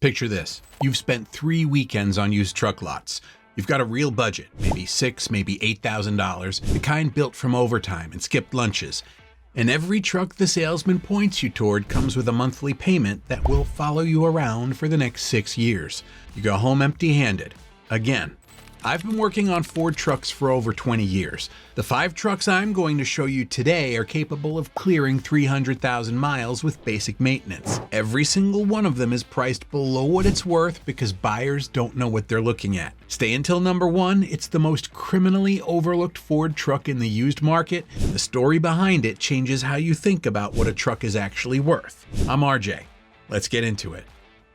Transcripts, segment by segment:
Picture this. You've spent 3 weekends on used truck lots. You've got a real budget, maybe $6,000, maybe $8,000, the kind built from overtime and skipped lunches. And every truck the salesman points you toward comes with a monthly payment that will follow you around for the next 6 years. You go home empty-handed. Again. I've been working on Ford trucks for over 20 years. The 5 trucks I'm going to show you today are capable of clearing 300,000 miles with basic maintenance. Every single one of them is priced below what it's worth because buyers don't know what they're looking at. Stay until number 1. It's the most criminally overlooked Ford truck in the used market. The story behind it changes how you think about what a truck is actually worth. I'm RJ. Let's get into it.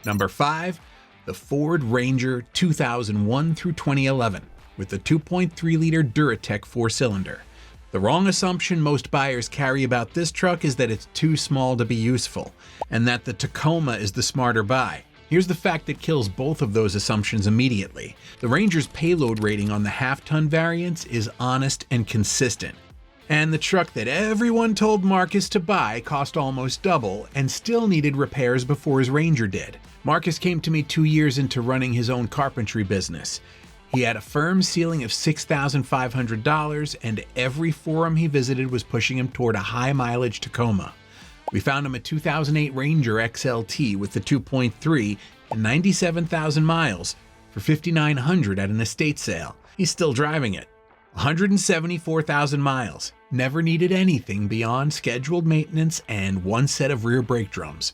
Number 5. The Ford Ranger 2001 through 2011 with the 2.3-liter Duratec 4-cylinder. The wrong assumption most buyers carry about this truck is that it's too small to be useful, and that the Tacoma is the smarter buy. Here's the fact that kills both of those assumptions immediately. The Ranger's payload rating on the half-ton variants is honest and consistent. And the truck that everyone told Marcus to buy cost almost double and still needed repairs before his Ranger did. Marcus came to me 2 years into running his own carpentry business. He had a firm ceiling of $6,500, and every forum he visited was pushing him toward a high-mileage Tacoma. We found him a 2008 Ranger XLT with the 2.3 and 97,000 miles for $5,900 at an estate sale. He's still driving it. 174,000 miles. Never needed anything beyond scheduled maintenance and 1 set of rear brake drums.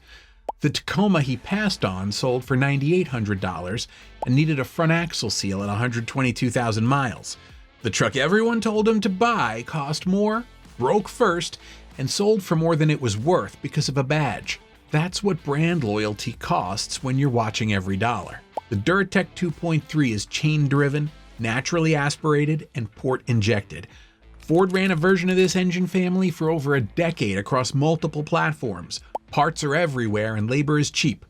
The Tacoma he passed on sold for $9,800 and needed a front axle seal at 122,000 miles. The truck everyone told him to buy cost more, broke first, and sold for more than it was worth because of a badge. That's what brand loyalty costs when you're watching every dollar. The Duratec 2.3 is chain-driven, naturally aspirated, and port-injected. Ford ran a version of this engine family for over a decade across multiple platforms. Parts are everywhere and labor is cheap.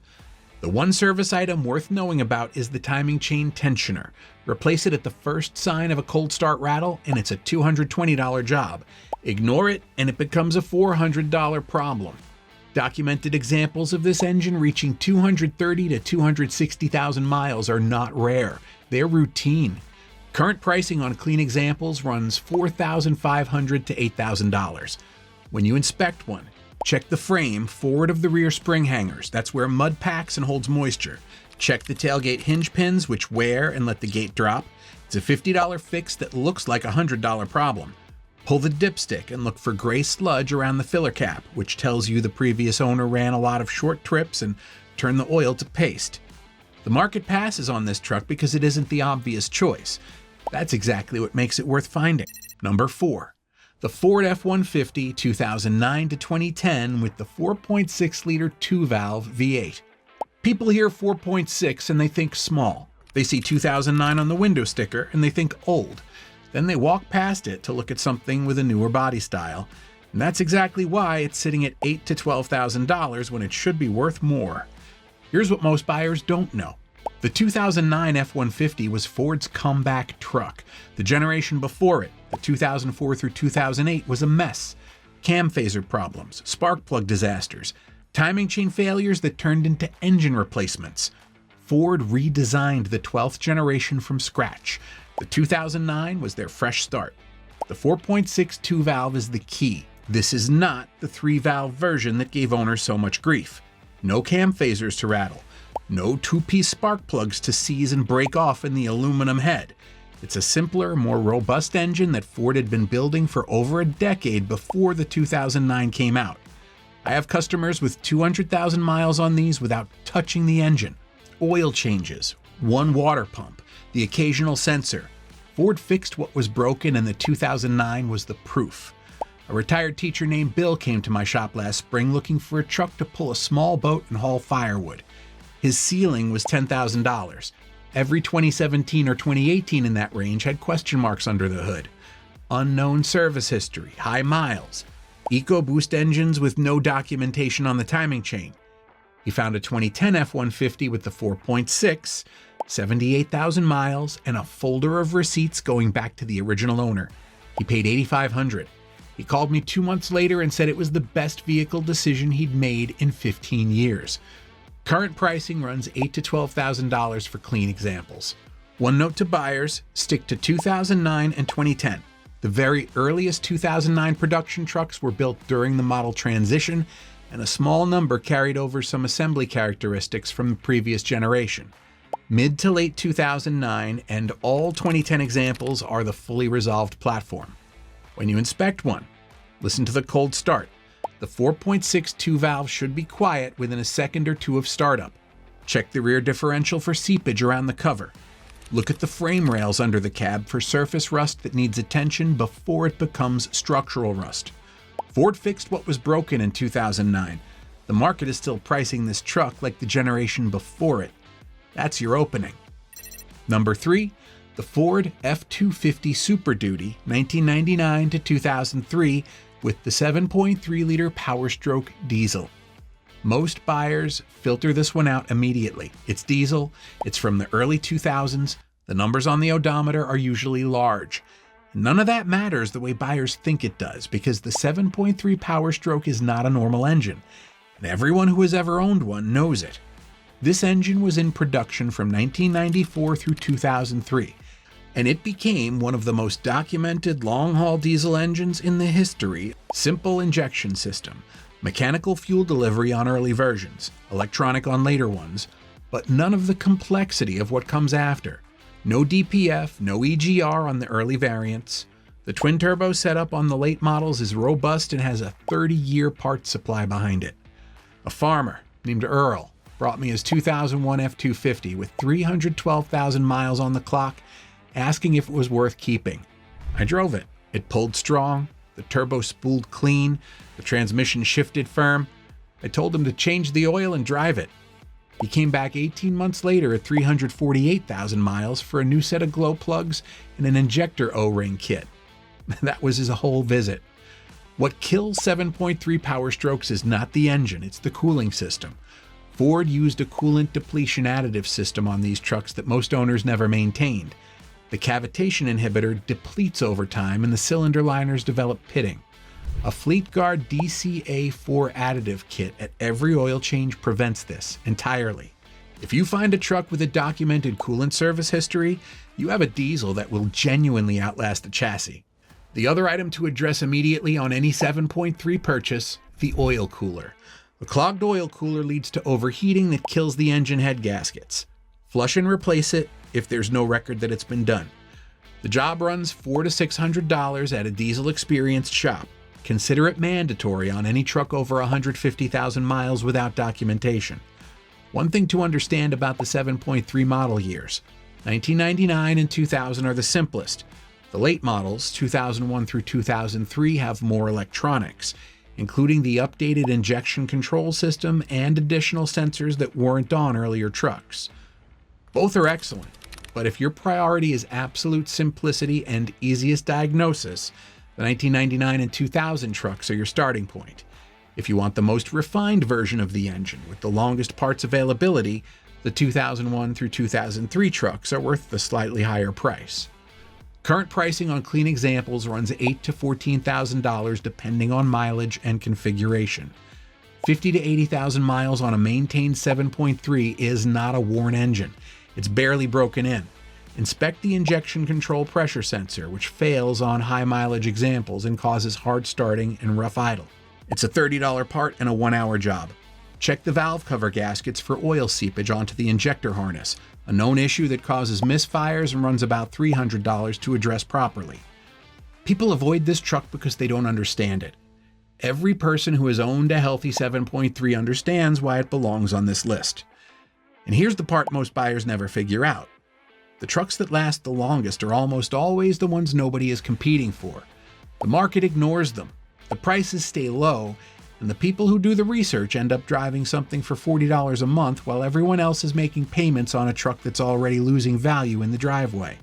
The one service item worth knowing about is the timing chain tensioner. Replace it at the first sign of a cold start rattle and it's a $220 job. Ignore it and it becomes a $400 problem. Documented examples of this engine reaching 230 to 260,000 miles are not rare. They're routine. Current pricing on clean examples runs $4,500 to $8,000. When you inspect one, check the frame forward of the rear spring hangers. That's where mud packs and holds moisture. Check the tailgate hinge pins, which wear and let the gate drop. It's a $50 fix that looks like a $100 problem. Pull the dipstick and look for gray sludge around the filler cap, which tells you the previous owner ran a lot of short trips and turned the oil to paste. The market passes on this truck because it isn't the obvious choice. That's exactly what makes it worth finding. Number 4. The Ford F-150 2009 to 2010 with the 4.6-liter 2-valve V8. People hear 4.6 and they think small. They see 2009 on the window sticker and they think old. Then they walk past it to look at something with a newer body style. And that's exactly why it's sitting at $8,000 to $12,000 when it should be worth more. Here's what most buyers don't know. The 2009 F-150 was Ford's comeback truck. The generation before it, the 2004 through 2008, was a mess. Cam phaser problems, spark plug disasters, timing chain failures that turned into engine replacements. Ford redesigned the 12th generation from scratch. The 2009 was their fresh start. The 4.6 2-valve is the key. This is not the 3-valve version that gave owners so much grief. No cam phasers to rattle. No 2-piece spark plugs to seize and break off in the aluminum head. It's a simpler, more robust engine that Ford had been building for over a decade before the 2009 came out. I have customers with 200,000 miles on these without touching the engine. Oil changes, one water pump, the occasional sensor. Ford fixed what was broken and the 2009 was the proof. A retired teacher named Bill came to my shop last spring looking for a truck to pull a small boat and haul firewood. His ceiling was $10,000. Every 2017 or 2018 in that range had question marks under the hood. Unknown service history, high miles, EcoBoost engines with no documentation on the timing chain. He found a 2010 F-150 with the 4.6, 78,000 miles, and a folder of receipts going back to the original owner. He paid $8,500. He called me 2 months later and said it was the best vehicle decision he'd made in 15 years. Current pricing runs $8,000 to $12,000 for clean examples. One note to buyers, stick to 2009 and 2010. The very earliest 2009 production trucks were built during the model transition, and a small number carried over some assembly characteristics from the previous generation. Mid to late 2009 and all 2010 examples are the fully resolved platform. When you inspect one, listen to the cold start. The 4.62 valve should be quiet within a second or two of startup. Check the rear differential for seepage around the cover. Look at the frame rails under the cab for surface rust that needs attention before it becomes structural rust. Ford fixed what was broken in 2009. The market is still pricing this truck like the generation before it. That's your opening. Number 3, the Ford F-250 Super Duty, 1999 to 2003, with the 7.3-liter Power Stroke diesel. Most buyers filter this one out immediately. It's diesel, it's from the early 2000s, the numbers on the odometer are usually large. None of that matters the way buyers think it does, because the 7.3 Power Stroke is not a normal engine, and everyone who has ever owned one knows it. This engine was in production from 1994 through 2003, and it became one of the most documented long-haul diesel engines in the history. Simple injection system, mechanical fuel delivery on early versions, electronic on later ones, but none of the complexity of what comes after. No DPF, no EGR on the early variants. The twin-turbo setup on the late models is robust and has a 30-year parts supply behind it. A farmer named Earl brought me his 2001 F-250 with 312,000 miles on the clock, asking if it was worth keeping. I drove it. It pulled strong, the turbo spooled clean, the transmission shifted firm. I told him to change the oil and drive it. He came back 18 months later at 348,000 miles for a new set of glow plugs and an injector O-ring kit. That was his whole visit. What kills 7.3 Power Strokes is not the engine, it's the cooling system. Ford used a coolant depletion additive system on these trucks that most owners never maintained. The cavitation inhibitor depletes over time and the cylinder liners develop pitting. A FleetGuard DCA4 additive kit at every oil change prevents this entirely. If you find a truck with a documented coolant service history, you have a diesel that will genuinely outlast the chassis. The other item to address immediately on any 7.3 purchase, the oil cooler. A clogged oil cooler leads to overheating that kills the engine head gaskets. Flush and replace it if there's no record that it's been done. The job runs $400 to $600 at a diesel experienced shop. Consider it mandatory on any truck over 150,000 miles without documentation. One thing to understand about the 7.3 model years: 1999 and 2000 are the simplest. The late models, 2001 through 2003, have more electronics, including the updated injection control system and additional sensors that weren't on earlier trucks. Both are excellent, but if your priority is absolute simplicity and easiest diagnosis, the 1999 and 2000 trucks are your starting point. If you want the most refined version of the engine with the longest parts availability, the 2001 through 2003 trucks are worth the slightly higher price. Current pricing on clean examples runs $8,000 to $14,000 depending on mileage and configuration. 50 to 80,000 miles on a maintained 7.3 is not a worn engine. It's barely broken in. Inspect the injection control pressure sensor, which fails on high mileage examples and causes hard starting and rough idle. It's a $30 part and a 1-hour job. Check the valve cover gaskets for oil seepage onto the injector harness, a known issue that causes misfires and runs about $300 to address properly. People avoid this truck because they don't understand it. Every person who has owned a healthy 7.3 understands why it belongs on this list. And here's the part most buyers never figure out. The trucks that last the longest are almost always the ones nobody is competing for. The market ignores them. The prices stay low, and the people who do the research end up driving something for $40 a month while everyone else is making payments on a truck that's already losing value in the driveway.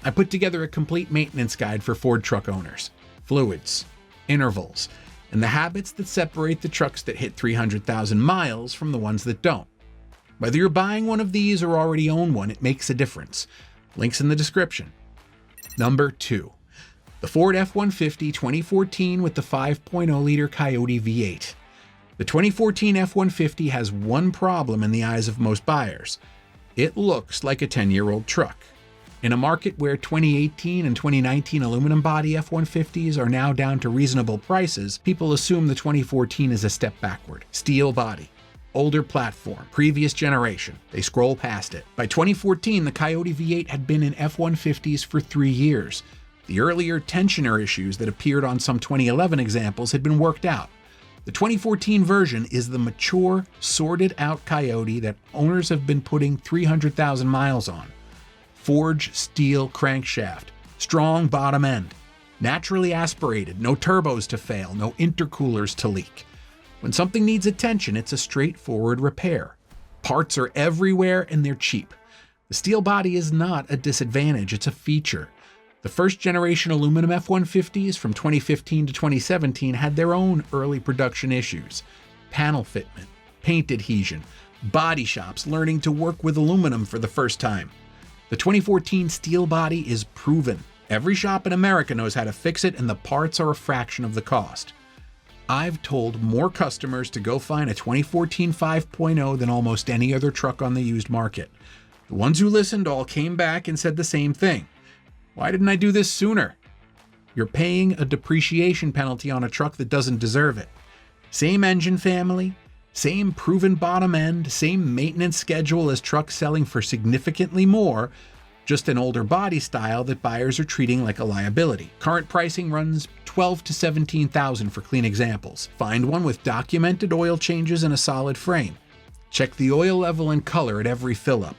I put together a complete maintenance guide for Ford truck owners: fluids, intervals, and the habits that separate the trucks that hit 300,000 miles from the ones that don't. Whether you're buying one of these or already own one, it makes a difference. Links in the description. Number 2. The Ford F-150 2014 with the 5.0-liter Coyote V8. The 2014 F-150 has one problem in the eyes of most buyers. It looks like a 10-year-old truck. In a market where 2018 and 2019 aluminum body F-150s are now down to reasonable prices, people assume the 2014 is a step backward. Steel body, older platform, previous generation. They scroll past it. By 2014, the Coyote V8 had been in F-150s for 3 years. The earlier tensioner issues that appeared on some 2011 examples had been worked out. The 2014 version is the mature, sorted-out Coyote that owners have been putting 300,000 miles on. Forged steel crankshaft, strong bottom end, naturally aspirated, no turbos to fail, no intercoolers to leak. When something needs attention, it's a straightforward repair. Parts are everywhere and they're cheap. The steel body is not a disadvantage, it's a feature. The first generation aluminum F-150s from 2015 to 2017 had their own early production issues. Panel fitment, paint adhesion, body shops learning to work with aluminum for the first time. The 2014 steel body is proven. Every shop in America knows how to fix it, and the parts are a fraction of the cost. I've told more customers to go find a 2014 5.0 than almost any other truck on the used market. The ones who listened all came back and said the same thing. Why didn't I do this sooner? You're paying a depreciation penalty on a truck that doesn't deserve it. Same engine family, same proven bottom end, same maintenance schedule as trucks selling for significantly more, just an older body style that buyers are treating like a liability. Current pricing runs $12,000 to $17,000 for clean examples. Find one with documented oil changes and a solid frame. Check the oil level and color at every fill-up.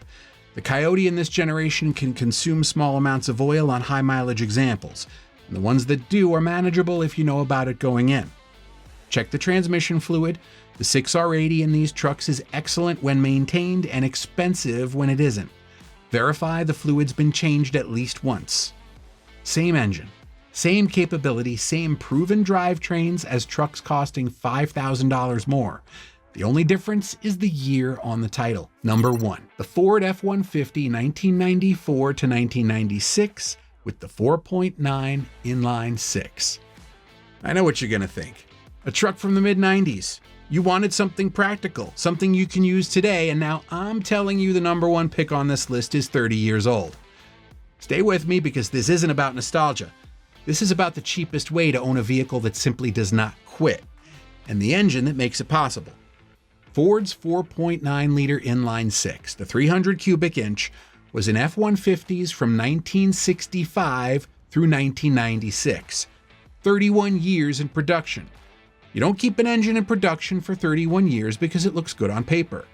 The Coyote in this generation can consume small amounts of oil on high mileage examples, and the ones that do are manageable if you know about it going in. Check the transmission fluid. The 6R80 in these trucks is excellent when maintained and expensive when it isn't. Verify the fluid's been changed at least once. Same engine, same capability, same proven drivetrains as trucks costing $5,000 more. The only difference is the year on the title. Number 1, the Ford F-150 1994 to 1996 with the 4.9 inline 6. I know what you're gonna think. A truck from the mid-90s. You wanted something practical, something you can use today, and now I'm telling you the number 1 pick on this list is 30 years old. Stay with me because this isn't about nostalgia. This is about the cheapest way to own a vehicle that simply does not quit, and the engine that makes it possible. Ford's 4.9-liter inline 6, the 300 cubic inch, was in F-150s from 1965 through 1996. 31 years in production. You don't keep an engine in production for 31 years because it looks good on paper.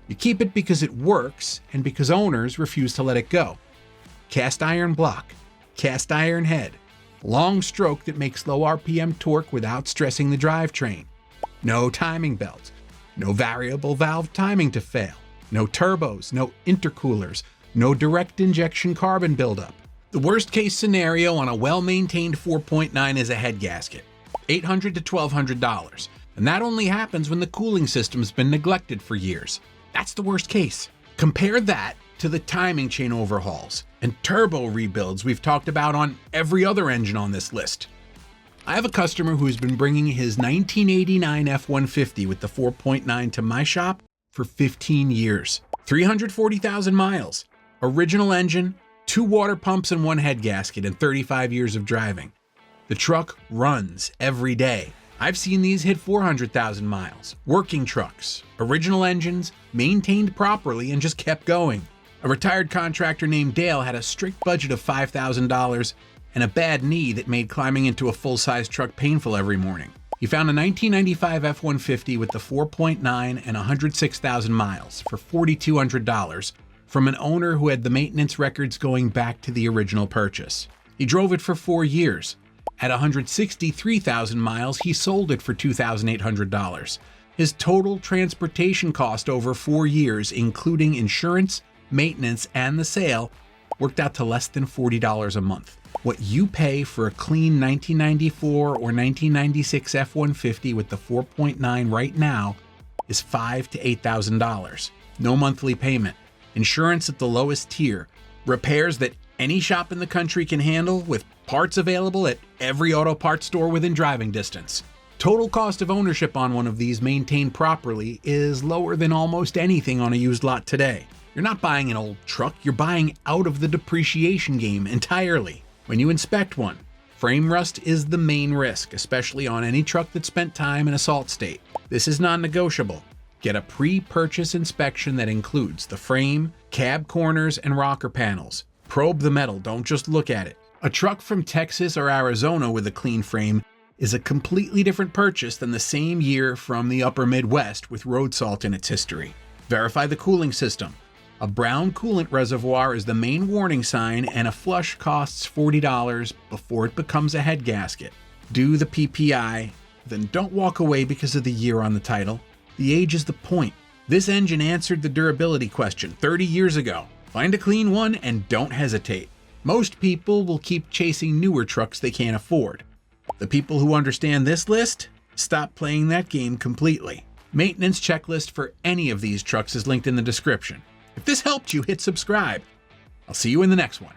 You keep it because it works and because owners refuse to let it go. Cast iron block, cast iron head, long stroke that makes low RPM torque without stressing the drivetrain. No timing belt, no variable valve timing to fail, no turbos, no intercoolers, no direct injection carbon buildup. The worst case scenario on a well-maintained 4.9 is a head gasket. $800 to $1,200, and that only happens when the cooling system's been neglected for years. That's the worst case. Compare that to the timing chain overhauls and turbo rebuilds we've talked about on every other engine on this list. I have a customer who's been bringing his 1989 F-150 with the 4.9 to my shop for 15 years. 340,000 miles, original engine, 2 water pumps and 1 head gasket, and 35 years of driving. The truck runs every day. I've seen these hit 400,000 miles. Working trucks, original engines, maintained properly and just kept going. A retired contractor named Dale had a strict budget of $5,000 and a bad knee that made climbing into a full-size truck painful every morning. He found a 1995 F-150 with the 4.9 and 106,000 miles for $4,200 from an owner who had the maintenance records going back to the original purchase. He drove it for 4 years. At 163,000 miles, he sold it for $2,800. His total transportation cost over 4 years, including insurance, maintenance, and the sale, worked out to less than $40 a month. What you pay for a clean 1994 or 1996 F-150 with the 4.9 right now is $5,000 to $8,000. No monthly payment. Insurance at the lowest tier. Repairs that any shop in the country can handle with parts available at every auto parts store within driving distance. Total cost of ownership on one of these maintained properly is lower than almost anything on a used lot today. You're not buying an old truck, you're buying out of the depreciation game entirely. When you inspect one, frame rust is the main risk, especially on any truck that spent time in a salt state. This is non-negotiable. Get a pre-purchase inspection that includes the frame, cab corners, and rocker panels. Probe the metal, don't just look at it. A truck from Texas or Arizona with a clean frame is a completely different purchase than the same year from the upper Midwest with road salt in its history. Verify the cooling system. A brown coolant reservoir is the main warning sign, and a flush costs $40 before it becomes a head gasket. Do the PPI, then don't walk away because of the year on the title. The age is the point. This engine answered the durability question 30 years ago. Find a clean one and don't hesitate. Most people will keep chasing newer trucks they can't afford. The people who understand this list, stop playing that game completely. Maintenance checklist for any of these trucks is linked in the description. If this helped you, hit subscribe. I'll see you in the next one.